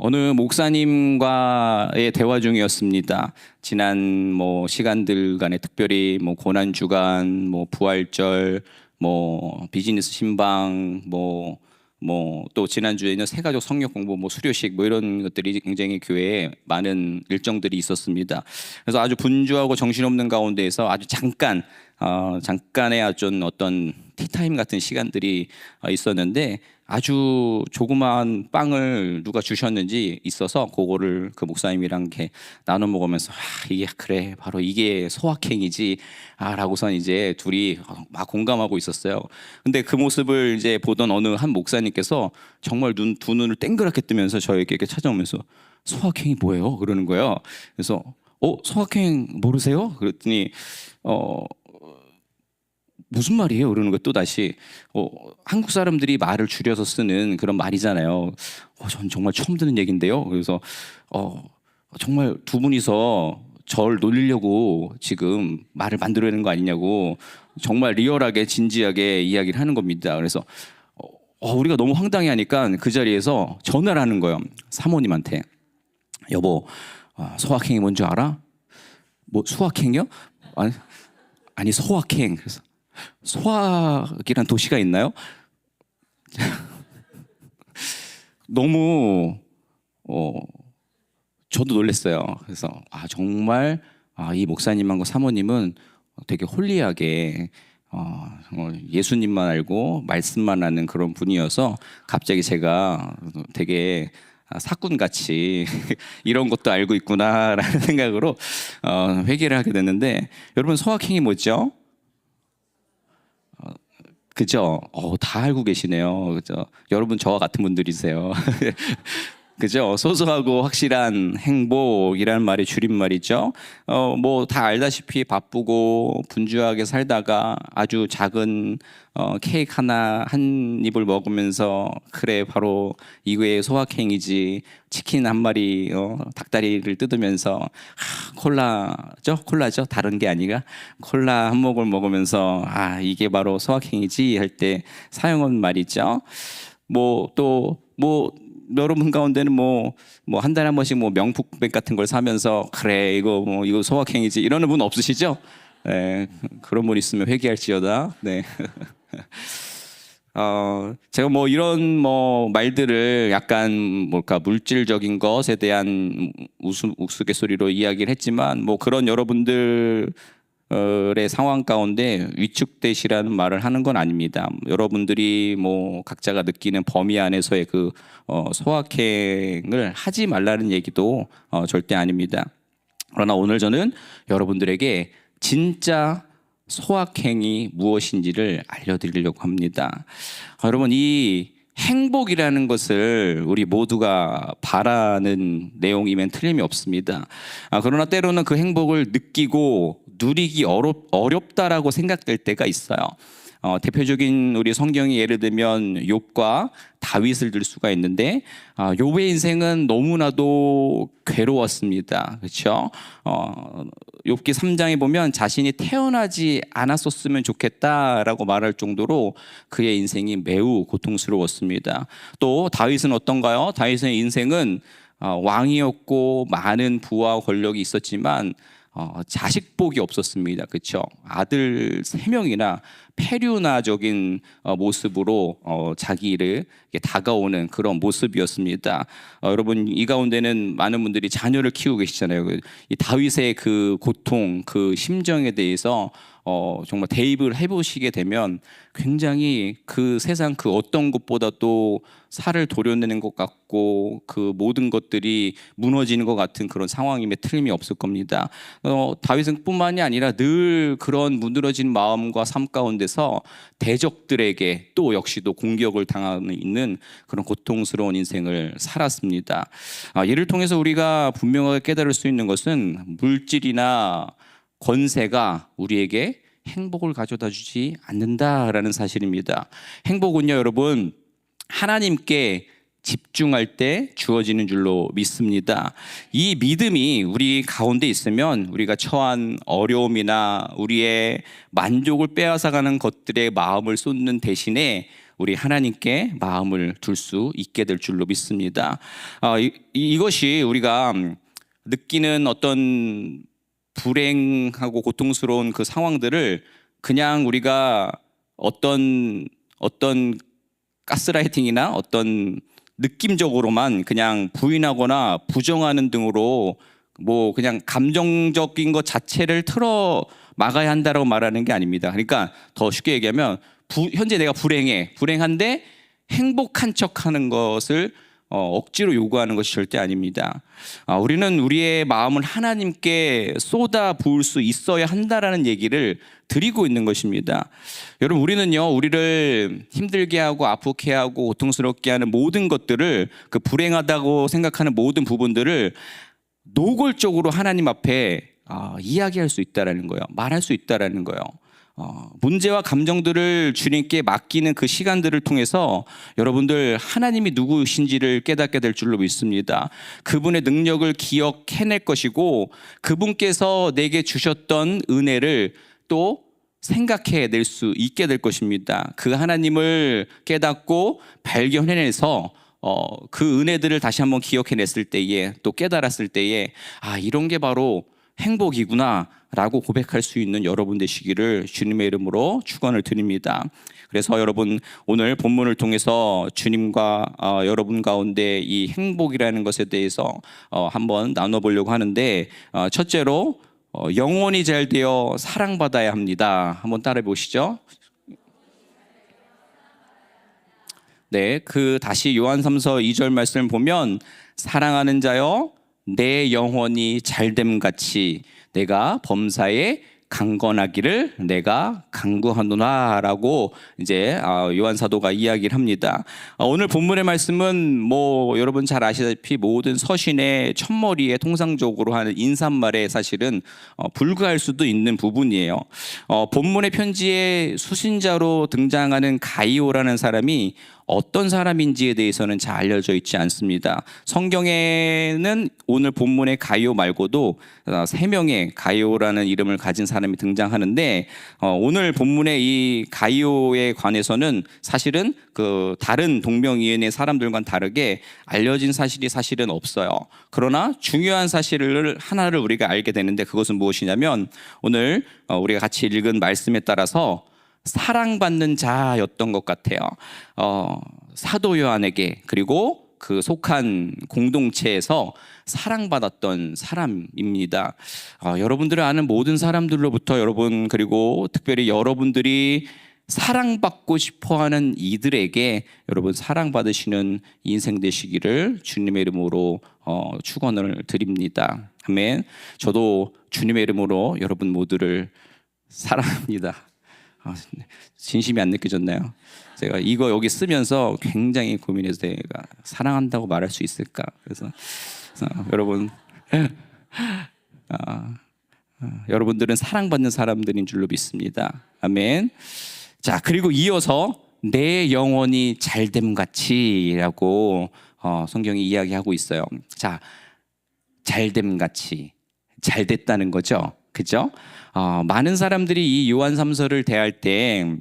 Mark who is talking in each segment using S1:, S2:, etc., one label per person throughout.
S1: 어느 목사님과의 대화 중이었습니다. 지난 시간들 간에 특별히 고난 주간, 부활절, 비즈니스 신방, 또 지난주에는 새가족 성역 공부, 수료식 이런 것들이 굉장히 교회에 많은 일정들이 있었습니다. 그래서 아주 분주하고 정신없는 가운데에서 아주 잠깐의 어떤 티타임 같은 시간들이 있었는데 아주 조그마한 빵을 누가 주셨는지 있어서 그거를 그 목사님이랑 이렇게 나눠 먹으면서 이게 그래 바로 이게 소확행이지 라고선 이제 둘이 막 공감하고 있었어요. 근데 그 모습을 이제 보던 어느 한 목사님께서 정말 두 눈을 땡그랗게 뜨면서 저에게 이렇게 찾아오면서 소확행이 뭐예요? 그러는 거예요. 그래서 소확행 모르세요? 그랬더니 무슨 말이에요? 그러는 거 또 다시 한국 사람들이 말을 줄여서 쓰는 그런 말이잖아요. 전 정말 처음 듣는 얘기인데요. 그래서 정말 두 분이서 절 놀리려고 지금 말을 만들어내는 거 아니냐고 정말 리얼하게 진지하게 이야기를 하는 겁니다. 그래서 우리가 너무 황당해하니까 그 자리에서 전화를 하는 거예요. 사모님한테. 여보, 소확행이 뭔지 알아? 수확행이요? 아니 소확행. 그래서 소확이란 도시가 있나요? 너무 저도 놀랐어요. 그래서 정말 이 목사님하고 사모님은 되게 홀리하게 예수님만 알고 말씀만 아는 그런 분이어서 갑자기 제가 되게 사꾼같이 이런 것도 알고 있구나라는 생각으로 회개를 하게 됐는데, 여러분 소확행이 뭐죠? 그죠? 다 알고 계시네요. 그죠? 여러분 저와 같은 분들이세요. 그죠? 소소하고 확실한 행복이라는 말의 줄임말이죠. 다 알다시피 바쁘고 분주하게 살다가 아주 작은 케이크 한 입을 먹으면서 그래 바로 이거의 소확행이지, 치킨 한 마리 닭다리를 뜯으면서 콜라죠? 다른 게 아니라 콜라 한 모금 먹으면서 이게 바로 소확행이지 할 때 사용한 말이죠. 여러분 가운데는 한 달에 한 번씩 명품백 같은 걸 사면서 그래 이거 소확행이지 이러는 분 없으시죠? 네, 그런 분 있으면 회개할지어다. 네. 제가 이런 말들을 약간 물질적인 것에 대한 우스갯소리로 이야기를 했지만 그런 여러분들 의 상황 가운데 위축되시라는 말을 하는 건 아닙니다. 여러분들이 각자가 느끼는 범위 안에서의 그 소확행을 하지 말라는 얘기도 절대 아닙니다. 그러나 오늘 저는 여러분들에게 진짜 소확행이 무엇인지를 알려드리려고 합니다. 여러분, 이 행복이라는 것을 우리 모두가 바라는 내용이면 틀림이 없습니다. 그러나 때로는 그 행복을 느끼고 누리기 어렵다라고 생각될 때가 있어요. 대표적인 우리 성경이 예를 들면 욥과 다윗을 들 수가 있는데, 욥의 인생은 너무나도 괴로웠습니다. 그렇죠? 욥기 3장에 보면 자신이 태어나지 않았었으면 좋겠다라고 말할 정도로 그의 인생이 매우 고통스러웠습니다. 또 다윗은 어떤가요? 다윗의 인생은 왕이었고 많은 부와 권력이 있었지만 자식복이 없었습니다. 그렇죠? 아들 3명이나 폐륜화적인 모습으로 자기를 다가오는 그런 모습이었습니다. 여러분, 이 가운데는 많은 분들이 자녀를 키우고 계시잖아요. 이 다윗의 그 고통, 그 심정에 대해서 정말 대입을 해보시게 되면 굉장히 그 세상 그 어떤 것보다도 살을 도려내는 것 같고 그 모든 것들이 무너지는 것 같은 그런 상황임에 틀림이 없을 겁니다. 다윗은 뿐만이 아니라 늘 그런 무너진 마음과 삶 가운데서 대적들에게 또 역시도 공격을 당하고 있는 그런 고통스러운 인생을 살았습니다. 이를 통해서 우리가 분명하게 깨달을 수 있는 것은 물질이나 권세가 우리에게 행복을 가져다 주지 않는다라는 사실입니다. 행복은요, 여러분, 하나님께 집중할 때 주어지는 줄로 믿습니다. 이 믿음이 우리 가운데 있으면 우리가 처한 어려움이나 우리의 만족을 빼앗아가는 것들에 마음을 쏟는 대신에 우리 하나님께 마음을 둘 수 있게 될 줄로 믿습니다. 이것이 우리가 느끼는 어떤 불행하고 고통스러운 그 상황들을 그냥 우리가 어떤 가스라이팅이나 어떤 느낌적으로만 그냥 부인하거나 부정하는 등으로 뭐 그냥 감정적인 것 자체를 틀어 막아야 한다라고 말하는 게 아닙니다. 그러니까 더 쉽게 얘기하면 현재 내가 불행한데 행복한 척하는 것을 억지로 요구하는 것이 절대 아닙니다. 우리는 우리의 마음을 하나님께 쏟아 부을 수 있어야 한다라는 얘기를 드리고 있는 것입니다. 여러분, 우리는요, 우리를 힘들게 하고 아프게 하고 고통스럽게 하는 모든 것들을, 그 불행하다고 생각하는 모든 부분들을 노골적으로 하나님 앞에 이야기할 수 있다라는 거예요. 말할 수 있다라는 거예요. 문제와 감정들을 주님께 맡기는 그 시간들을 통해서 여러분들 하나님이 누구신지를 깨닫게 될 줄로 믿습니다. 그분의 능력을 기억해낼 것이고 그분께서 내게 주셨던 은혜를 또 생각해낼 수 있게 될 것입니다. 그 하나님을 깨닫고 발견해내서 그 은혜들을 다시 한번 기억해냈을 때에, 또 깨달았을 때에 이런 게 바로 행복이구나 라고 고백할 수 있는 여러분 되시기를 주님의 이름으로 축원을 드립니다. 그래서 여러분, 오늘 본문을 통해서 주님과 여러분 가운데 이 행복이라는 것에 대해서 한번 나눠보려고 하는데, 첫째로 영혼이 잘 되어 사랑받아야 합니다. 한번 따라해 보시죠. 네, 다시 요한 3서 2절 말씀을 보면, 사랑하는 자여 내 영혼이 잘됨 같이 내가 범사에 강건하기를 내가 간구하노라 라고 이제 요한 사도가 이야기를 합니다. 오늘 본문의 말씀은 뭐 여러분 잘 아시다시피 모든 서신의 첫머리에 통상적으로 하는 인사말에 사실은 불과할 수도 있는 부분이에요. 본문의 편지의 수신자로 등장하는 가이오라는 사람이 어떤 사람인지에 대해서는 잘 알려져 있지 않습니다. 성경에는 오늘 본문의 가이오 말고도 3명의 가이오라는 이름을 가진 사람이 등장하는데, 오늘 본문의 이 가이오에 관해서는 사실은 그 다른 동명이인의 사람들과는 다르게 알려진 사실이 사실은 없어요. 그러나 중요한 사실을 하나를 우리가 알게 되는데, 그것은 무엇이냐면 오늘 우리가 같이 읽은 말씀에 따라서 사랑받는 자였던 것 같아요. 사도 요한에게, 그리고 그 속한 공동체에서 사랑받았던 사람입니다. 여러분들이 아는 모든 사람들로부터 여러분, 그리고 특별히 여러분들이 사랑받고 싶어하는 이들에게 여러분 사랑받으시는 인생 되시기를 주님의 이름으로 축원을 드립니다. 아멘. 저도 주님의 이름으로 여러분 모두를 사랑합니다. 진심이 안 느껴졌나요? 제가 이거 여기 쓰면서 굉장히 고민해서 내가 사랑한다고 말할 수 있을까? 그래서 여러분, 여러분들은 사랑받는 사람들인 줄로 믿습니다. 아멘. 자, 그리고 이어서 내 영혼이 잘됨 같이라고 성경이 이야기하고 있어요. 자, 잘됨 같이, 잘됐다는 거죠. 그죠? 많은 사람들이 이 요한 3서를 대할 때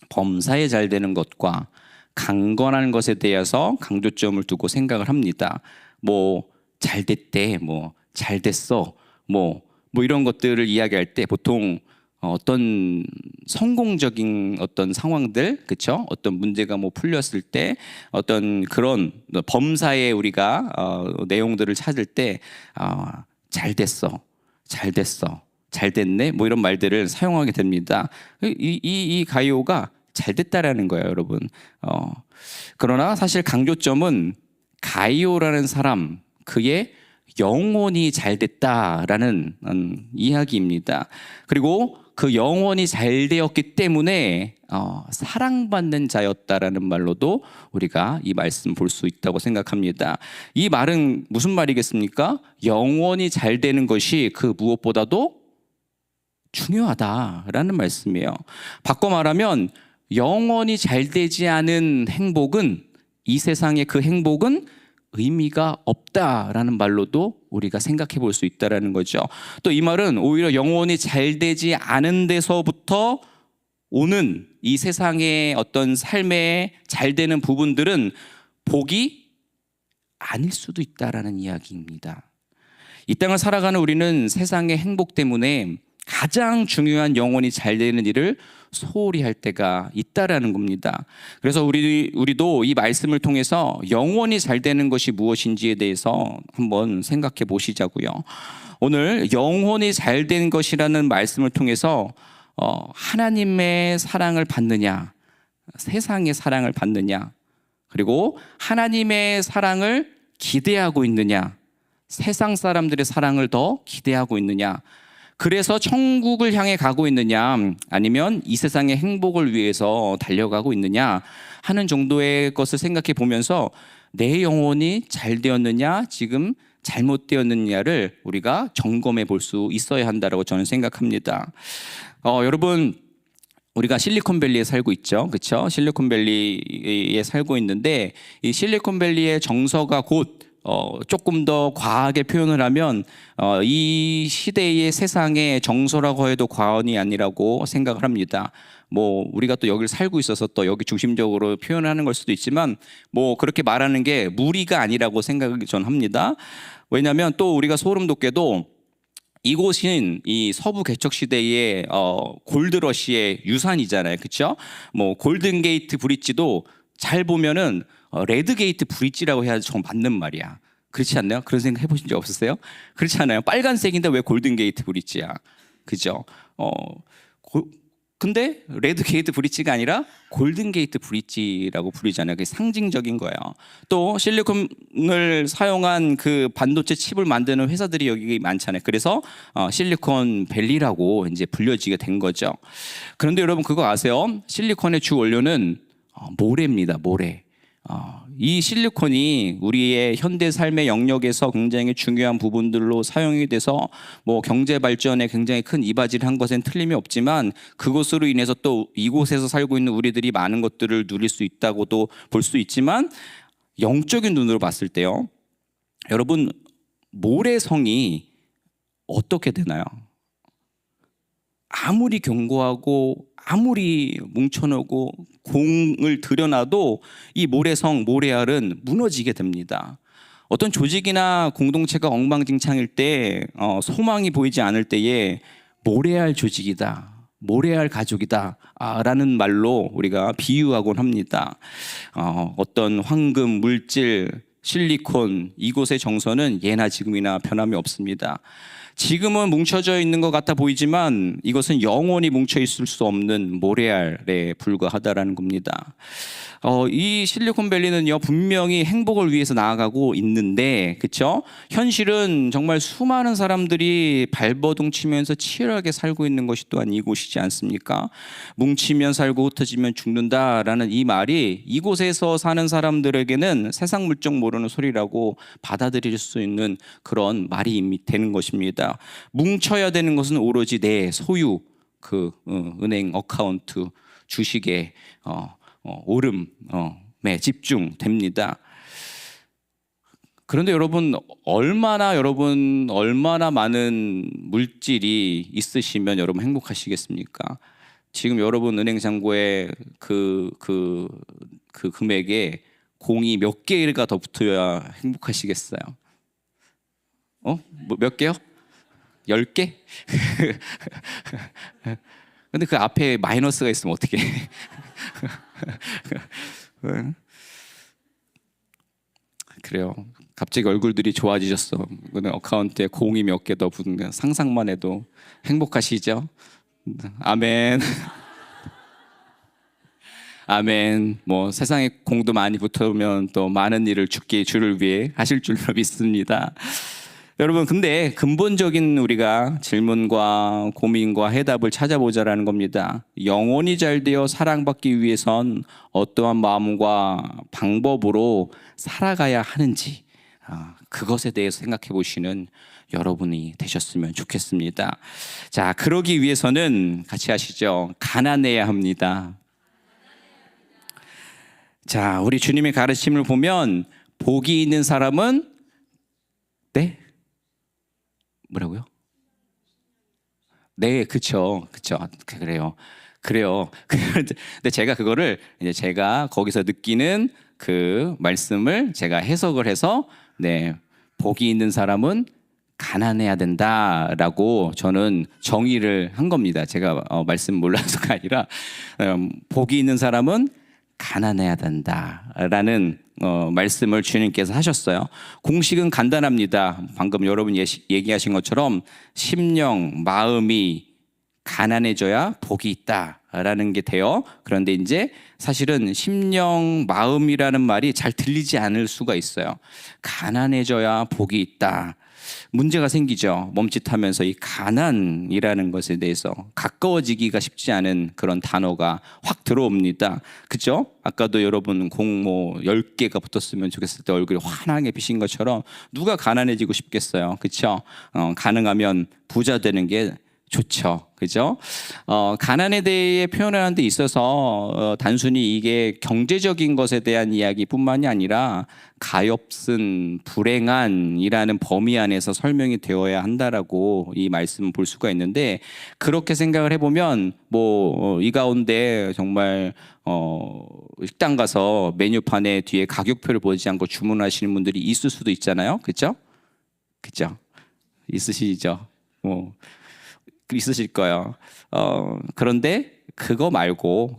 S1: 범사에 잘 되는 것과 강건한 것에 대해서 강조점을 두고 생각을 합니다. 뭐 잘됐대, 뭐 잘됐어, 뭐 이런 것들을 이야기할 때 보통 어떤 성공적인 어떤 상황들, 그렇죠? 어떤 문제가 뭐 풀렸을 때 어떤 그런 범사에 우리가 내용들을 찾을 때 잘됐어, 잘됐어, 잘됐네, 뭐 이런 말들을 사용하게 됩니다. 이 가이오가 잘됐다라는 거예요, 여러분. 그러나 사실 강조점은 가이오라는 사람, 그의 영혼이 잘됐다라는 이야기입니다. 그리고 그 영혼이 잘 되었기 때문에 사랑받는 자였다라는 말로도 우리가 이 말씀 볼 수 있다고 생각합니다. 이 말은 무슨 말이겠습니까? 영혼이 잘 되는 것이 그 무엇보다도 중요하다라는 말씀이에요. 바꿔 말하면 영혼이 잘 되지 않은 행복은, 이 세상의 그 행복은 의미가 없다라는 말로도 우리가 생각해 볼 수 있다라는 거죠. 또 이 말은 오히려 영혼이 잘 되지 않은 데서부터 오는 이 세상의 어떤 삶에 잘 되는 부분들은 복이 아닐 수도 있다라는 이야기입니다. 이 땅을 살아가는 우리는 세상의 행복 때문에 가장 중요한 영혼이 잘 되는 일을 소홀히 할 때가 있다라는 겁니다. 그래서 우리도 이 말씀을 통해서 영혼이 잘 되는 것이 무엇인지에 대해서 한번 생각해 보시자고요. 오늘 영혼이 잘 된 것이라는 말씀을 통해서 하나님의 사랑을 받느냐, 세상의 사랑을 받느냐, 그리고 하나님의 사랑을 기대하고 있느냐, 세상 사람들의 사랑을 더 기대하고 있느냐, 그래서 천국을 향해 가고 있느냐, 아니면 이 세상의 행복을 위해서 달려가고 있느냐 하는 정도의 것을 생각해 보면서 내 영혼이 잘 되었느냐, 지금 잘못되었느냐를 우리가 점검해 볼 수 있어야 한다고 저는 생각합니다. 여러분, 우리가 실리콘밸리에 살고 있죠, 그렇죠? 실리콘밸리에 살고 있는데 이 실리콘밸리의 정서가 곧 조금 더 과하게 표현을 하면 이 시대의 세상의 정서라고 해도 과언이 아니라고 생각을 합니다. 뭐 우리가 또 여기를 살고 있어서 또 여기 중심적으로 표현하는 걸 수도 있지만 뭐 그렇게 말하는 게 무리가 아니라고 생각을 전 합니다. 왜냐하면 또 우리가 소름 돋게도 이곳은 이 서부 개척 시대의 골드러시의 유산이잖아요, 그렇죠? 뭐 골든 게이트 브릿지도 잘 보면은 레드 게이트 브릿지라고 해야 정 맞는 말이야. 그렇지 않나요? 그런 생각 해보신 적 없으세요? 그렇지 않아요? 빨간색인데 왜 골든 게이트 브릿지야? 그죠? 근데 레드 게이트 브릿지가 아니라 골든 게이트 브릿지라고 부르잖아요. 그게 상징적인 거예요. 또 실리콘을 사용한 그 반도체 칩을 만드는 회사들이 여기 많잖아요. 그래서 실리콘 밸리라고 이제 불려지게 된 거죠. 그런데 여러분 그거 아세요? 실리콘의 주 원료는 모래입니다. 모래. 이 실리콘이 우리의 현대 삶의 영역에서 굉장히 중요한 부분들로 사용이 돼서 뭐 경제 발전에 굉장히 큰 이바지를 한 것엔 틀림이 없지만 그것으로 인해서 또 이곳에서 살고 있는 우리들이 많은 것들을 누릴 수 있다고도 볼 수 있지만 영적인 눈으로 봤을 때요, 여러분 모래성이 어떻게 되나요? 아무리 견고하고 아무리 뭉쳐놓고 공을 들여놔도 이 모래성, 모래알은 무너지게 됩니다. 어떤 조직이나 공동체가 엉망진창일 때 소망이 보이지 않을 때에 모래알 조직이다, 모래알 가족이다 라는 말로 우리가 비유하곤 합니다. 어떤 황금, 물질, 실리콘, 이곳의 정서는 예나 지금이나 변함이 없습니다. 지금은 뭉쳐져 있는 것 같아 보이지만 이것은 영원히 뭉쳐 있을 수 없는 모래알에 불과하다라는 겁니다. 이 실리콘밸리는요 분명히 행복을 위해서 나아가고 있는데, 그렇죠? 현실은 정말 수많은 사람들이 발버둥 치면서 치열하게 살고 있는 것이 또한 이곳이지 않습니까? 뭉치면 살고 흩어지면 죽는다라는 이 말이 이곳에서 사는 사람들에게는 세상 물정 모르는 소리라고 받아들일 수 있는 그런 말이 이미 되는 것입니다. 뭉쳐야 되는 것은 오로지 내 소유, 은행 어카운트, 주식에 오름에 집중됩니다. 그런데 여러분 얼마나 많은 물질이 있으시면 여러분 행복하시겠습니까? 지금 여러분 은행 잔고에 그 금액에 공이 몇 개가 더 붙어야 행복하시겠어요? 몇 개요? 10개? 근데 그 앞에 마이너스가 있으면 어떻게 해? 그래요. 갑자기 얼굴들이 좋아지셨어. 어카운트에 공이 몇 개 더 붙는 상상만 해도 행복하시죠? 아멘. 아멘. 뭐 세상에 공도 많이 붙으면 또 많은 일을 주를 위해 하실 줄로 믿습니다. 여러분, 근데 근본적인 우리가 질문과 고민과 해답을 찾아보자라는 겁니다. 영혼이 잘 되어 사랑받기 위해선 어떠한 마음과 방법으로 살아가야 하는지, 그것에 대해서 생각해 보시는 여러분이 되셨으면 좋겠습니다. 자, 그러기 위해서는 같이 하시죠. 가난해야 합니다. 자, 우리 주님의 가르침을 보면 복이 있는 사람은 뭐라고요? 네, 그렇죠. 그래요. 그래요. 근데 제가 그거를 이제 제가 거기서 느끼는 그 말씀을 제가 해석을 해서 네, 복이 있는 사람은 가난해야 된다라고 저는 정의를 한 겁니다. 제가 말씀 몰라서가 아니라 복이 있는 사람은 가난해야 된다라는 말씀을 주님께서 하셨어요. 공식은 간단합니다. 방금 여러분 얘기하신 것처럼 심령, 마음이 가난해져야 복이 있다라는 게 돼요. 그런데 이제 사실은 심령, 마음이라는 말이 잘 들리지 않을 수가 있어요. 가난해져야 복이 있다. 문제가 생기죠. 멈칫하면서 이 가난이라는 것에 대해서 가까워지기가 쉽지 않은 그런 단어가 확 들어옵니다. 그죠? 아까도 여러분 공모 10개가 붙었으면 좋겠을 때 얼굴이 환하게 비신 것처럼 누가 가난해지고 싶겠어요. 그렇죠? 가능하면 부자 되는 게 좋죠. 그죠? 가난에 대해 표현하는 데 있어서 단순히 이게 경제적인 것에 대한 이야기뿐만이 아니라 가엾은 불행한이라는 범위 안에서 설명이 되어야 한다라고 이 말씀을 볼 수가 있는데, 그렇게 생각을 해보면 뭐 이 가운데 정말 식당 가서 메뉴판에 뒤에 가격표를 보지 않고 주문하시는 분들이 있을 수도 있잖아요. 그죠? 그죠? 있으시죠? 있으실 거예요. 그런데 그거 말고도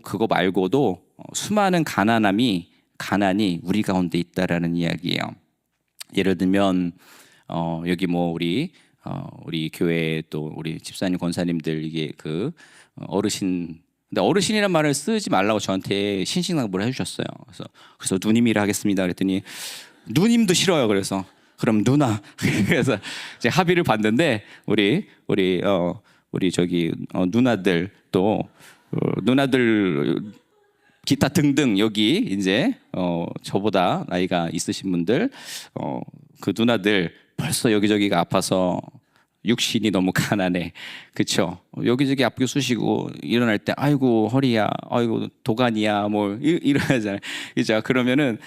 S1: 수많은 가난이 우리 가운데 있다라는 이야기예요. 예를 들면 여기 뭐 우리 교회 또 우리 집사님 권사님들 이게 그 어르신, 근데 어르신이란 말을 쓰지 말라고 저한테 신신당부를 해주셨어요. 그래서 누님이라 하겠습니다. 그랬더니 누님도 싫어요. 그래서 그럼 누나. 그래서 이제 합의를 봤는데 우리 저기 누나들 또 누나들 기타 등등 여기 이제 저보다 나이가 있으신 분들 그 누나들 벌써 여기저기가 아파서 육신이 너무 가난해. 그쵸? 여기저기 아프게 쑤시고 일어날 때 아이고 허리야, 아이고 도가니야, 뭐 이러잖아요. 그죠? 그러면은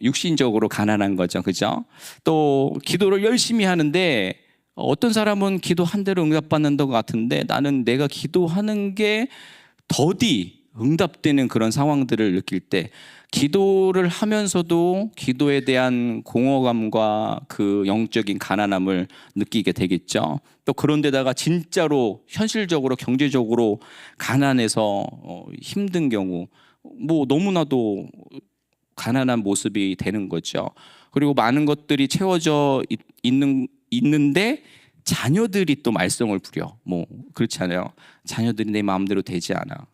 S1: 육신적으로 가난한 거죠. 그죠? 또 기도를 열심히 하는데 어떤 사람은 기도한 대로 응답받는 것 같은데 나는 내가 기도하는 게 더디 응답되는 그런 상황들을 느낄 때 기도를 하면서도 기도에 대한 공허감과 그 영적인 가난함을 느끼게 되겠죠. 또 그런데다가 진짜로 현실적으로 경제적으로 가난해서 힘든 경우 뭐 너무나도 가난한 모습이 되는 거죠. 그리고 많은 것들이 채워져 있는데 자녀들이 또 말썽을 부려. 뭐 그렇지 않아요? 자녀들이 내 마음대로 되지 않아.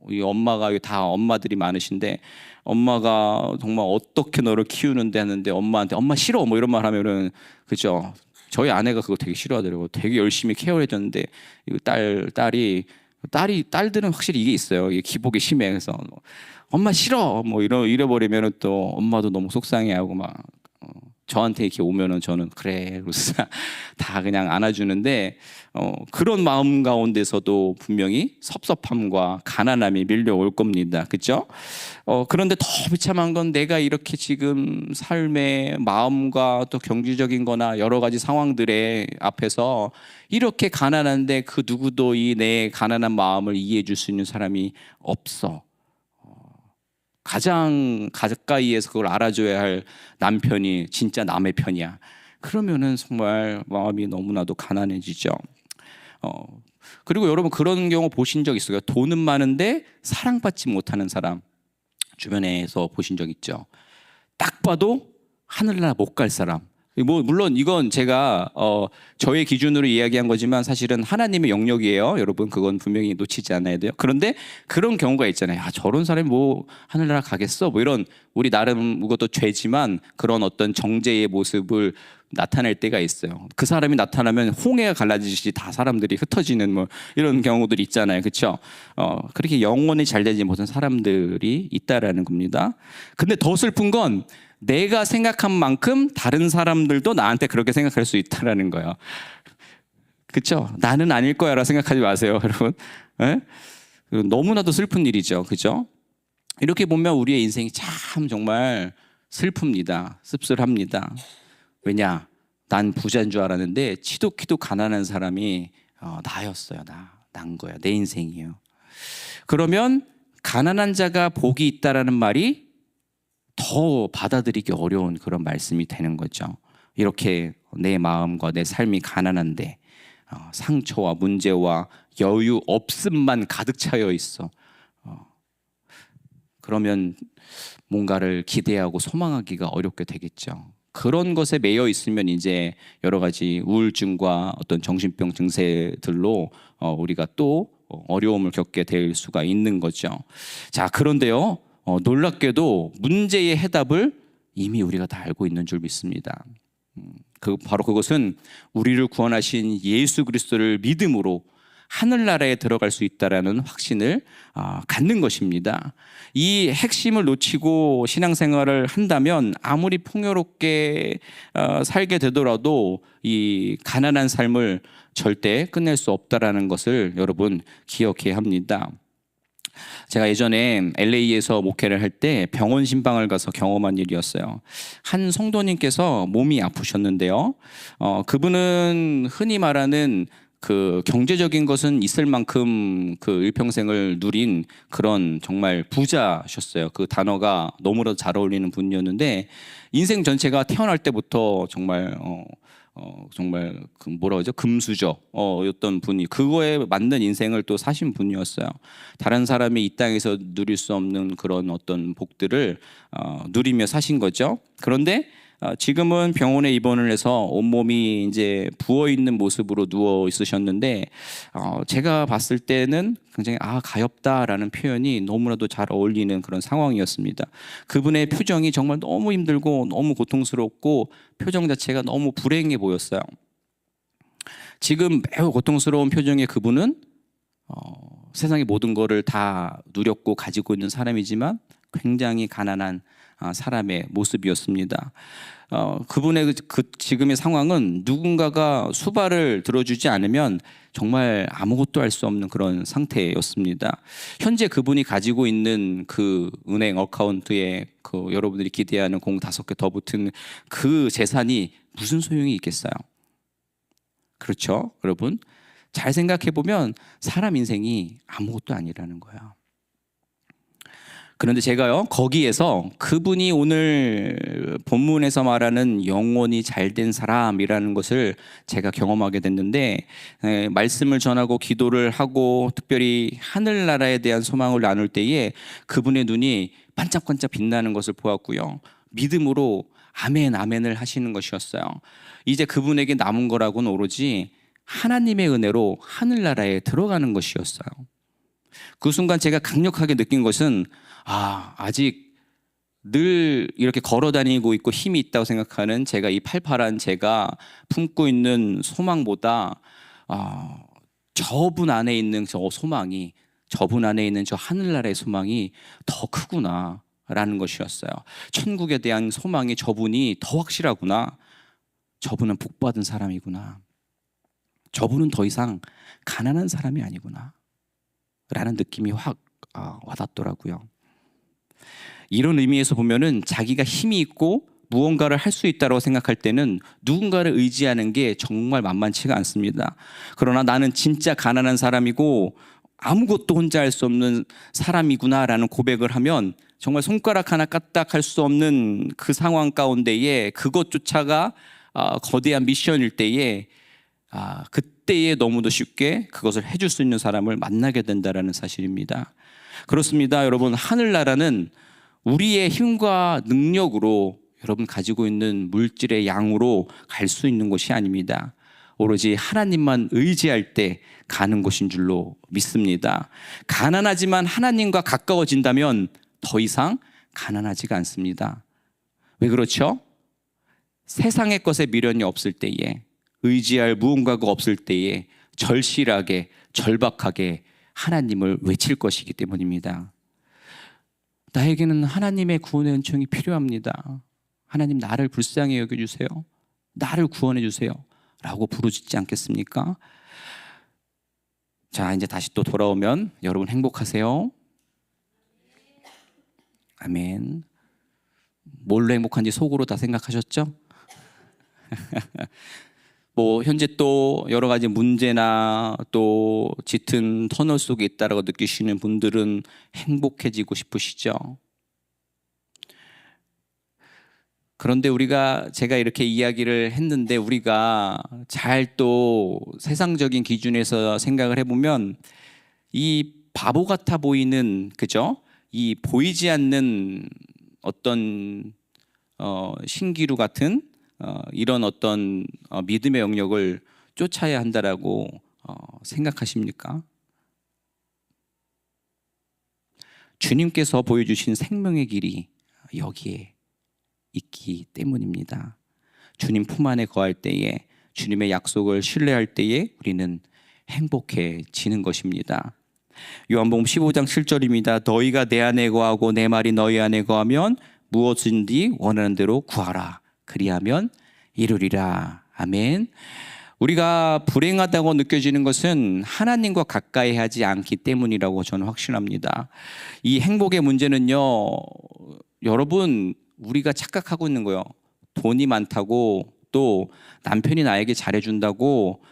S1: 이 엄마가 다 엄마들이 많으신데 엄마가 정말 어떻게 너를 키우는데 하는데 엄마한테 엄마 싫어 뭐 이런 말 하면은 그죠? 저희 아내가 그거 되게 싫어하더라고. 되게 열심히 케어해줬는데 이거 딸들은 확실히 이게 있어요. 이게 기복이 심해. 그래서 엄마 싫어 뭐 이래버리면은 또 엄마도 너무 속상해하고 막 저한테 이렇게 오면은 저는 그래 그래서 다 그냥 안아주는데 그런 마음 가운데서도 분명히 섭섭함과 가난함이 밀려올 겁니다. 그렇죠? 그런데 더 비참한 건 내가 이렇게 지금 삶의 마음과 또 경제적인 거나 여러 가지 상황들의 앞에서 이렇게 가난한데 그 누구도 이 내 가난한 마음을 이해해 줄 수 있는 사람이 없어. 가장 가까이에서 그걸 알아줘야 할 남편이 진짜 남의 편이야. 그러면은 정말 마음이 너무나도 가난해지죠. 그리고 여러분 그런 경우 보신 적 있어요? 돈은 많은데 사랑받지 못하는 사람 주변에서 보신 적 있죠? 딱 봐도 하늘나라 못 갈 사람. 뭐 물론 이건 제가 저의 기준으로 이야기한 거지만 사실은 하나님의 영역이에요. 여러분 그건 분명히 놓치지 않아야 돼요. 그런데 그런 경우가 있잖아요. 저런 사람이 뭐 하늘나라 가겠어? 뭐 이런 우리 나름 그것도 죄지만 그런 어떤 정죄의 모습을 나타낼 때가 있어요. 그 사람이 나타나면 홍해가 갈라지듯이 다 사람들이 흩어지는 뭐 이런 경우들이 있잖아요. 그렇죠? 그렇게 영혼이 잘 되지 못한 사람들이 있다라는 겁니다. 근데 더 슬픈 건 내가 생각한 만큼 다른 사람들도 나한테 그렇게 생각할 수 있다라는 거예요. 그렇죠? 나는 아닐 거야라고 생각하지 마세요, 여러분. 네? 너무나도 슬픈 일이죠, 그렇죠? 이렇게 보면 우리의 인생이 참 정말 슬픕니다, 씁쓸합니다. 왜냐? 난 부자인 줄 알았는데 치도키도 가난한 사람이 나였어요, 난 거야, 내 인생이에요. 그러면 가난한 자가 복이 있다라는 말이 더 받아들이기 어려운 그런 말씀이 되는 거죠. 이렇게 내 마음과 내 삶이 가난한데 상처와 문제와 여유 없음만 가득 차여 있어. 그러면 뭔가를 기대하고 소망하기가 어렵게 되겠죠. 그런 것에 매여 있으면 이제 여러 가지 우울증과 어떤 정신병 증세들로 우리가 또 어려움을 겪게 될 수가 있는 거죠. 자, 그런데요, 놀랍게도 문제의 해답을 이미 우리가 다 알고 있는 줄 믿습니다. 바로 그것은 우리를 구원하신 예수 그리스도를 믿음으로 하늘나라에 들어갈 수 있다라는 확신을 갖는 것입니다. 이 핵심을 놓치고 신앙생활을 한다면 아무리 풍요롭게 살게 되더라도 이 가난한 삶을 절대 끝낼 수 없다라는 것을 여러분 기억해야 합니다. 제가 예전에 LA에서 목회를 할 때 병원 신방을 가서 경험한 일이었어요. 한 성도님께서 몸이 아프셨는데요. 그분은 흔히 말하는 그 경제적인 것은 있을 만큼 그 일평생을 누린 그런 정말 부자셨어요. 그 단어가 너무나도 잘 어울리는 분이었는데 인생 전체가 태어날 때부터 정말 정말 그 뭐라 그러죠? 금수저 였던 분이 그거에 맞는 인생을 또 사신 분이었어요. 다른 사람이 이 땅에서 누릴 수 없는 그런 어떤 복들을 누리며 사신 거죠. 그런데 지금은 병원에 입원을 해서 온몸이 이제 부어 있는 모습으로 누워 있으셨는데 제가 봤을 때는 굉장히 가엾다라는 표현이 너무나도 잘 어울리는 그런 상황이었습니다. 그분의 표정이 정말 너무 힘들고 너무 고통스럽고 표정 자체가 너무 불행해 보였어요. 지금 매우 고통스러운 표정의 그분은 세상의 모든 것을 다 누렸고 가지고 있는 사람이지만 굉장히 가난한 사람의 모습이었습니다. 그분의 지금의 상황은 누군가가 수발을 들어주지 않으면 정말 아무것도 할 수 없는 그런 상태였습니다. 현재 그분이 가지고 있는 그 은행 어카운트에 그 여러분들이 기대하는 공 5개 더 붙은 그 재산이 무슨 소용이 있겠어요? 그렇죠, 여러분? 잘 생각해 보면 사람 인생이 아무것도 아니라는 거야. 그런데 제가요, 거기에서 그분이 오늘 본문에서 말하는 영원히 잘된 사람이라는 것을 제가 경험하게 됐는데, 말씀을 전하고 기도를 하고 특별히 하늘나라에 대한 소망을 나눌 때에 그분의 눈이 반짝반짝 빛나는 것을 보았고요. 믿음으로 아멘 아멘을 하시는 것이었어요. 이제 그분에게 남은 거라고는 오로지 하나님의 은혜로 하늘나라에 들어가는 것이었어요. 그 순간 제가 강력하게 느낀 것은 아직 늘 이렇게 걸어 다니고 있고 힘이 있다고 생각하는 제가 이 팔팔한 제가 품고 있는 소망보다 저분 안에 있는 저 소망이, 저분 안에 있는 저 하늘나라의 소망이 더 크구나 라는 것이었어요. 천국에 대한 소망이 저분이 더 확실하구나. 저분은 복받은 사람이구나. 저분은 더 이상 가난한 사람이 아니구나 라는 느낌이 확 와닿더라고요. 이런 의미에서 보면은 자기가 힘이 있고 무언가를 할 수 있다고 생각할 때는 누군가를 의지하는 게 정말 만만치가 않습니다. 그러나 나는 진짜 가난한 사람이고 아무것도 혼자 할 수 없는 사람이구나라는 고백을 하면 정말 손가락 하나 까딱 할 수 없는 그 상황 가운데에 그것조차가 거대한 미션일 때에 그때에 너무도 쉽게 그것을 해줄 수 있는 사람을 만나게 된다는 사실입니다. 그렇습니다. 여러분, 하늘나라는 우리의 힘과 능력으로 여러분 가지고 있는 물질의 양으로 갈 수 있는 곳이 아닙니다. 오로지 하나님만 의지할 때 가는 곳인 줄로 믿습니다. 가난하지만 하나님과 가까워진다면 더 이상 가난하지가 않습니다. 왜 그렇죠? 세상의 것에 미련이 없을 때에, 의지할 무언가가 없을 때에 절실하게 절박하게 하나님을 외칠 것이기 때문입니다. 나에게는 하나님의 구원의 은총이 필요합니다. 하나님, 나를 불쌍히 여겨주세요. 나를 구원해 주세요 라고 부르짖지 않겠습니까? 자, 이제 다시 또 돌아오면 여러분 행복하세요. 아멘. 뭘로 행복한지 속으로 다 생각하셨죠? 뭐 현재 또 여러 가지 문제나 또 짙은 터널 속에 있다라고 느끼시는 분들은 행복해지고 싶으시죠? 그런데 제가 이렇게 이야기를 했는데 우리가 잘 또 세상적인 기준에서 생각을 해보면 이 바보 같아 보이는, 그죠? 이 보이지 않는 어떤 신기루 같은 이런 어떤 믿음의 영역을 쫓아야 한다라고 생각하십니까? 주님께서 보여주신 생명의 길이 여기에 있기 때문입니다. 주님 품 안에 거할 때에, 주님의 약속을 신뢰할 때에 우리는 행복해지는 것입니다. 요한복음 15장 7절입니다. 너희가 내 안에 거하고 내 말이 너희 안에 거하면 무엇인지 원하는 대로 구하라. 그리하면 이루리라. 아멘. 우리가 불행하다고 느껴지는 것은 하나님과 가까이 하지 않기 때문이라고 저는 확신합니다. 이 행복의 문제는요, 여러분, 우리가 착각하고 있는 거예요. 돈이 많다고, 또 남편이 나에게 잘해준다고,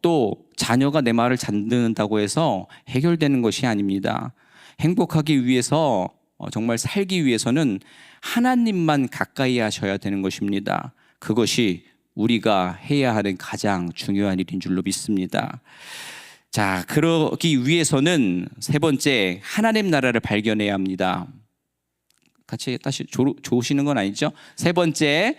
S1: 또 자녀가 내 말을 잘 듣는다고 해서 해결되는 것이 아닙니다. 행복하기 위해서, 정말 살기 위해서는 하나님만 가까이 하셔야 되는 것입니다. 그것이 우리가 해야 하는 가장 중요한 일인 줄로 믿습니다. 자, 그러기 위해서는 세 번째, 하나님 나라를 발견해야 합니다. 같이 다시 좋으시는 건 아니죠? 세 번째,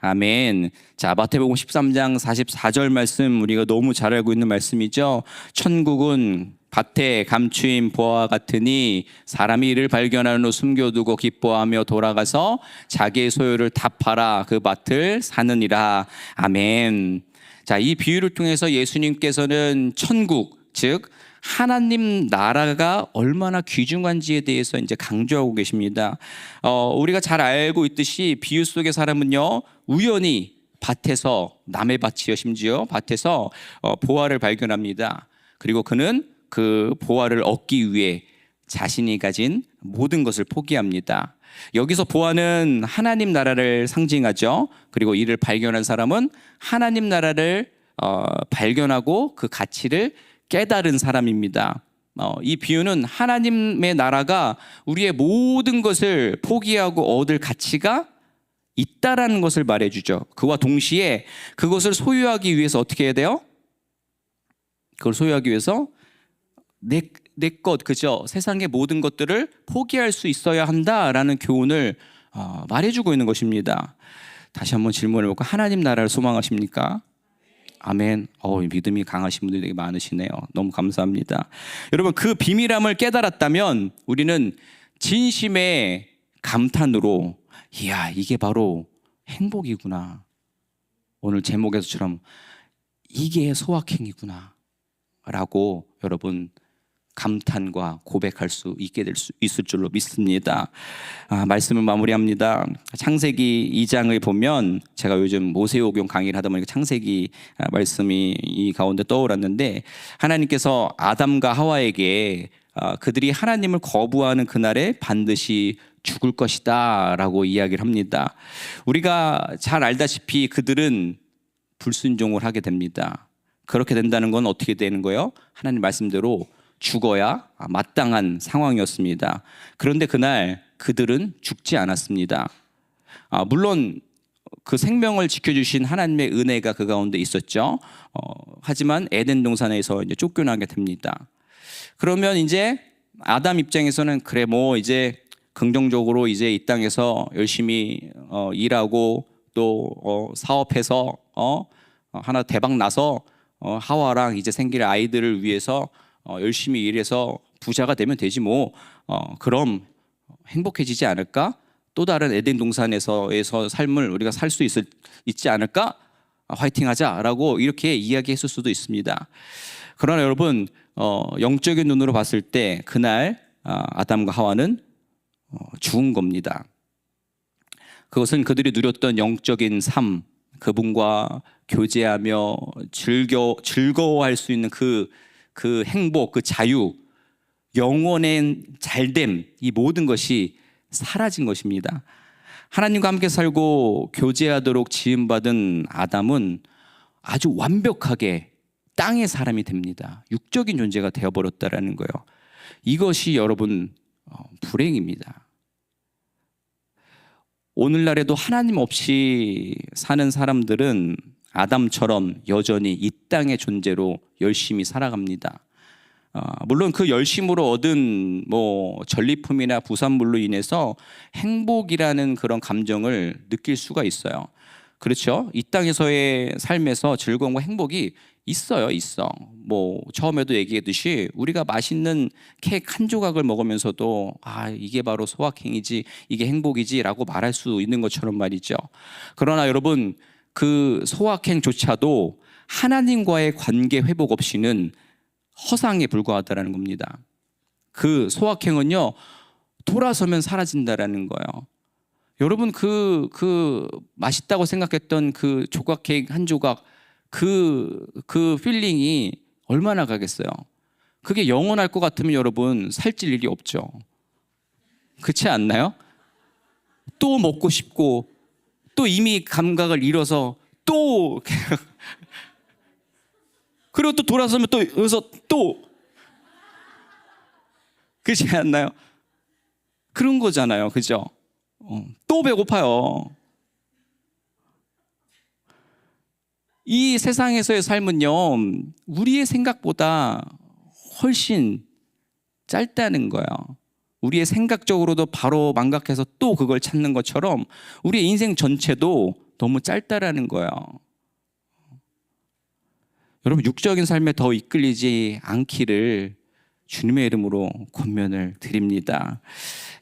S1: 아멘. 자, 마태복음 13장 44절 말씀, 우리가 너무 잘 알고 있는 말씀이죠. 천국은 밭에 감추인 보화 같으니 사람이 이를 발견한 후 숨겨두고 기뻐하며 돌아가서 자기의 소유를 다 팔아 그 밭을 사느니라. 아멘. 자, 이 비유를 통해서 예수님께서는 천국, 즉 하나님 나라가 얼마나 귀중한지에 대해서 이제 강조하고 계십니다. 우리가 잘 알고 있듯이 비유 속의 사람은요, 우연히 밭에서, 남의 밭이요 심지어 밭에서 보화를 발견합니다. 그리고 그는 그 보화를 얻기 위해 자신이 가진 모든 것을 포기합니다. 여기서 보화는 하나님 나라를 상징하죠. 그리고 이를 발견한 사람은 하나님 나라를 발견하고 그 가치를 깨달은 사람입니다. 이 비유는 하나님의 나라가 우리의 모든 것을 포기하고 얻을 가치가 있다라는 것을 말해주죠. 그와 동시에 그것을 소유하기 위해서 어떻게 해야 돼요? 그걸 소유하기 위해서 내 것, 그죠? 세상의 모든 것들을 포기할 수 있어야 한다라는 교훈을 말해주고 있는 것입니다. 다시 한번 질문을 해볼까? 하나님 나라를 소망하십니까? 아멘. 믿음이 강하신 분들이 되게 많으시네요. 너무 감사합니다. 여러분, 그 비밀함을 깨달았다면 우리는 진심의 감탄으로, 이야, 이게 바로 행복이구나. 오늘 제목에서처럼 이게 소확행이구나 라고 여러분 감탄과 고백할 수 있게 될 수 있을 줄로 믿습니다. 말씀을 마무리합니다. 창세기 2장을 보면, 제가 요즘 모세오경 강의를 하다 보니까 창세기 말씀이 이 가운데 떠올랐는데, 하나님께서 아담과 하와에게 그들이 하나님을 거부하는 그날에 반드시 죽을 것이다 라고 이야기를 합니다. 우리가 잘 알다시피 그들은 불순종을 하게 됩니다. 그렇게 된다는 건 어떻게 되는 거예요? 하나님 말씀대로 죽어야 마땅한 상황이었습니다. 그런데 그날 그들은 죽지 않았습니다. 물론 그 생명을 지켜주신 하나님의 은혜가 그 가운데 있었죠. 하지만 에덴 동산에서 이제 쫓겨나게 됩니다. 그러면 이제 아담 입장에서는 그래, 뭐 이제 긍정적으로 이제 이 땅에서 열심히 일하고 또 사업해서 하나 대박 나서 하와랑 이제 생길 아이들을 위해서 열심히 일해서 부자가 되면 되지 뭐, 그럼 행복해지지 않을까? 또 다른 에덴 동산에서의 삶을 우리가 살 수 있지 않을까? 화이팅 하자라고 이렇게 이야기했을 수도 있습니다. 그러나 여러분, 영적인 눈으로 봤을 때 그날 아담과 하와는 죽은 겁니다. 그것은 그들이 누렸던 영적인 삶, 그분과 교제하며 즐거워할 수 있는 그 행복, 그 자유, 영원의 잘됨, 이 모든 것이 사라진 것입니다. 하나님과 함께 살고 교제하도록 지음받은 아담은 아주 완벽하게 땅의 사람이 됩니다. 육적인 존재가 되어버렸다라는 거예요. 이것이 여러분 불행입니다. 오늘날에도 하나님 없이 사는 사람들은 아담처럼 여전히 이 땅의 존재로 열심히 살아갑니다. 물론 그 열심으로 얻은 전리품이나 부산물로 인해서 행복이라는 그런 감정을 느낄 수가 있어요. 그렇죠? 이 땅에서의 삶에서 즐거움과 행복이 있어요. 처음에도 얘기했듯이 우리가 맛있는 케이크 한 조각을 먹으면서도 이게 바로 소확행이지, 이게 행복이지 라고 말할 수 있는 것처럼 말이죠. 그러나 여러분, 그 소확행조차도 하나님과의 관계 회복 없이는 허상에 불과하다라는 겁니다. 그 소확행은요, 돌아서면 사라진다라는 거예요. 여러분, 그 맛있다고 생각했던 그 조각 케이크 한 조각, 그 필링이 얼마나 가겠어요? 그게 영원할 것 같으면 여러분 살찔 일이 없죠. 그렇지 않나요? 또 먹고 싶고, 또 이미 감각을 잃어서 또 그리고 또 돌아서면 또 여기서 또, 그렇지 않나요? 그런 거잖아요. 그죠? 또 배고파요. 이 세상에서의 삶은요, 우리의 생각보다 훨씬 짧다는 거예요. 우리의 생각적으로도 바로 망각해서 또 그걸 찾는 것처럼 우리의 인생 전체도 너무 짧다라는 거예요. 여러분, 육적인 삶에 더 이끌리지 않기를 주님의 이름으로 권면을 드립니다.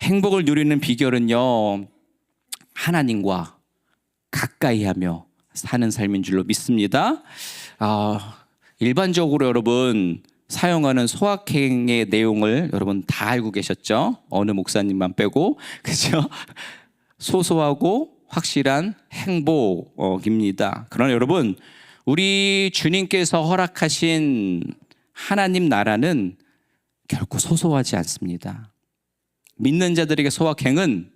S1: 행복을 누리는 비결은요, 하나님과 가까이 하며 사는 삶인 줄로 믿습니다. 일반적으로 여러분 사용하는 소확행의 내용을 여러분 다 알고 계셨죠? 어느 목사님만 빼고, 그죠? 소소하고 확실한 행복입니다. 그러나 여러분, 우리 주님께서 허락하신 하나님 나라는 결코 소소하지 않습니다. 믿는 자들에게 소확행은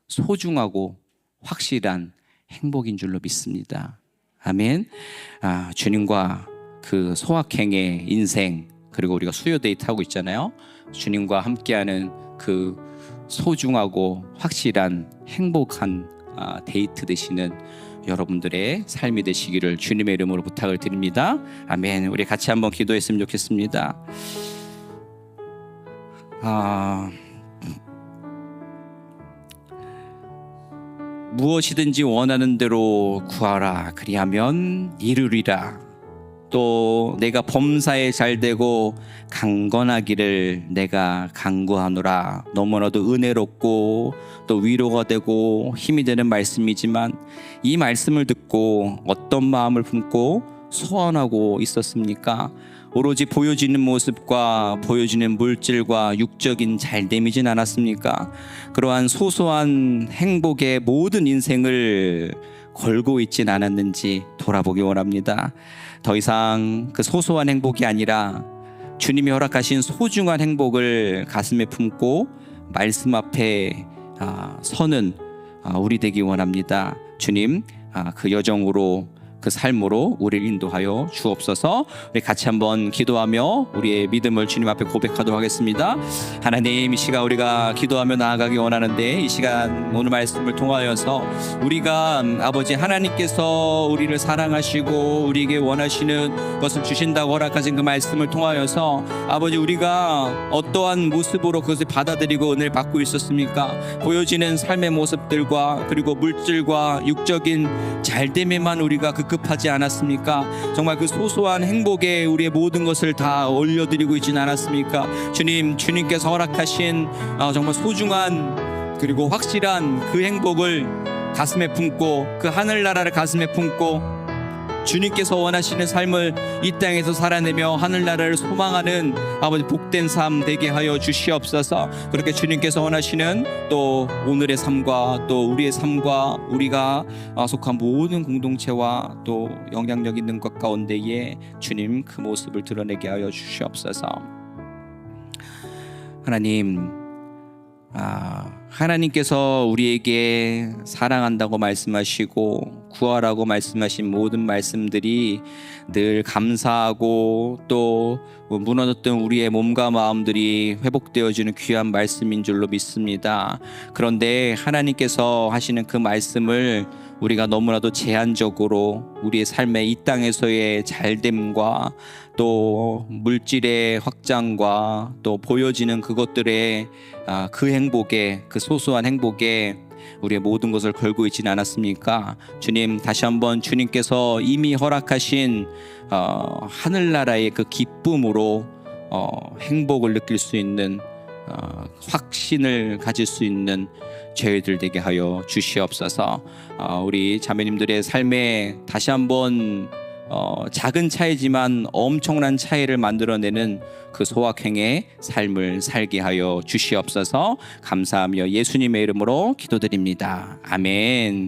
S1: 소중하고 확실한 행복인 줄로 믿습니다. 아멘. 주님과 그 소확행의 인생, 그리고 우리가 수요 데이트 하고 있잖아요. 주님과 함께하는 그 소중하고 확실한 행복한 데이트 되시는 여러분들의 삶이 되시기를 주님의 이름으로 부탁을 드립니다. 아멘. 우리 같이 한번 기도했으면 좋겠습니다. 무엇이든지 원하는 대로 구하라, 그리하면 이루리라. 또 내가 범사에 잘되고 강건하기를 내가 간구하노라. 너무나도 은혜롭고 또 위로가 되고 힘이 되는 말씀이지만, 이 말씀을 듣고 어떤 마음을 품고 소원하고 있었습니까? 오로지 보여지는 모습과 보여지는 물질과 육적인 잘됨이진 않았습니까? 그러한 소소한 행복의 모든 인생을 걸고 있진 않았는지 돌아보기 원합니다. 더 이상 그 소소한 행복이 아니라 주님이 허락하신 소중한 행복을 가슴에 품고 말씀 앞에 서는 우리 되기 원합니다. 주님, 그 여정으로, 그 삶으로 우리를 인도하여 주옵소서. 우리 같이 한번 기도하며 우리의 믿음을 주님 앞에 고백하도록 하겠습니다. 하나님, 이 시간 우리가 기도하며 나아가기 원하는데, 이 시간 오늘 말씀을 통하여서 우리가 아버지 하나님께서 우리를 사랑하시고 우리에게 원하시는 것을 주신다고 허락하신 그 말씀을 통하여서 아버지, 우리가 어떠한 모습으로 그것을 받아들이고 은혜를 받고 있었습니까? 보여지는 삶의 모습들과 그리고 물질과 육적인 잘됨에만 우리가 급하지 않았습니까? 정말 그 소소한 행복에 우리의 모든 것을 다 올려드리고 있지는 않았습니까? 주님께서 허락하신 정말 소중한 그리고 확실한 그 행복을 가슴에 품고, 그 하늘나라를 가슴에 품고 주님께서 원하시는 삶을 이 땅에서 살아내며 하늘나라를 소망하는 아버지 복된 삶 되게 하여 주시옵소서. 그렇게 주님께서 원하시는 또 오늘의 삶과 또 우리의 삶과 우리가 속한 모든 공동체와 또 영향력 있는 것 가운데에 주님 그 모습을 드러내게 하여 주시옵소서. 하나님, 하나님께서 우리에게 사랑한다고 말씀하시고 구하라고 말씀하신 모든 말씀들이 늘 감사하고 또 무너졌던 우리의 몸과 마음들이 회복되어지는 귀한 말씀인 줄로 믿습니다. 그런데 하나님께서 하시는 그 말씀을 우리가 너무나도 제한적으로 우리의 삶의 이 땅에서의 잘됨과 또 물질의 확장과 또 보여지는 그것들의 그 행복에, 그 소소한 행복에 우리의 모든 것을 걸고 있지는 않았습니까? 주님, 다시 한번 주님께서 이미 허락하신 하늘나라의 그 기쁨으로 행복을 느낄 수 있는 확신을 가질 수 있는 저희들 되게 하여 주시옵소서. 우리 자매님들의 삶에 다시 한번 작은 차이지만 엄청난 차이를 만들어내는 그 소확행의 삶을 살게 하여 주시옵소서. 감사하며 예수님의 이름으로 기도드립니다. 아멘.